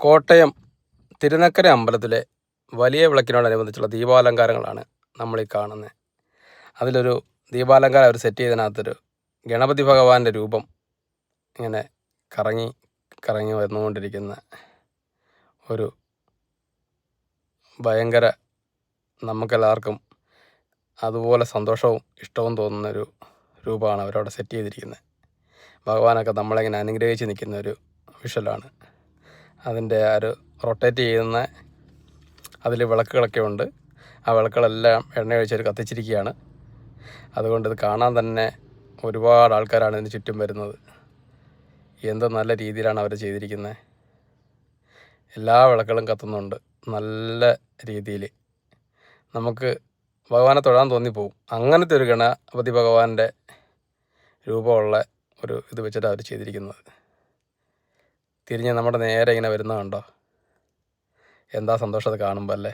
കോട്ടയം തിരുനക്കര അമ്പലത്തിലെ വലിയ വിളക്കിനോടനുബന്ധിച്ചുള്ള ദീപാലങ്കാരങ്ങളാണ് നമ്മളീ കാണുന്നത്. അതിലൊരു ദീപാലങ്കാരം അവർ സെറ്റ് ചെയ്തതിനകത്തൊരു ഗണപതി ഭഗവാന്റെ രൂപം ഇങ്ങനെ കറങ്ങി കറങ്ങി വന്നുകൊണ്ടിരിക്കുന്ന ഒരു ഭയങ്കര, നമുക്കെല്ലാവർക്കും അതുപോലെ സന്തോഷവും ഇഷ്ടവും തോന്നുന്നൊരു രൂപമാണ് അവരവിടെ സെറ്റ് ചെയ്തിരിക്കുന്നത്. ഭഗവാനൊക്കെ നമ്മളിങ്ങനെ അനുഗ്രഹിച്ച് നിൽക്കുന്ന ഒരു വിഷ്വലാണ്. അതിൻ്റെ ആ ഒരു റൊട്ടേറ്റ് ചെയ്യുന്ന അതിൽ വിളക്കുകളൊക്കെ ഉണ്ട്. ആ വിളക്കുകളെല്ലാം എണ്ണ ഒഴിച്ചവർ കത്തിച്ചിരിക്കുകയാണ്. അതുകൊണ്ട് ഇത് കാണാൻ തന്നെ ഒരുപാട് ആൾക്കാരാണ് ഇതിന് ചുറ്റും വരുന്നത്. എന്ത് നല്ല രീതിയിലാണ് അവർ ചെയ്തിരിക്കുന്നത്. എല്ലാ വിളക്കുകളും കത്തുന്നുണ്ട് നല്ല രീതിയിൽ. നമുക്ക് ഭഗവാനെ തൊഴാൻ തോന്നിപ്പോവും. അങ്ങനത്തെ ഒരു ഗണപതി ഭഗവാന്റെ രൂപമുള്ള ഒരു ഇത് വെച്ചിട്ടാണ് അവർ ചെയ്തിരിക്കുന്നത്. തിരിഞ്ഞ് നമ്മുടെ നേരെ ഇങ്ങനെ വരുന്നത് കണ്ടോ, എന്താ സന്തോഷം അത് കാണുമ്പോൾ അല്ലേ.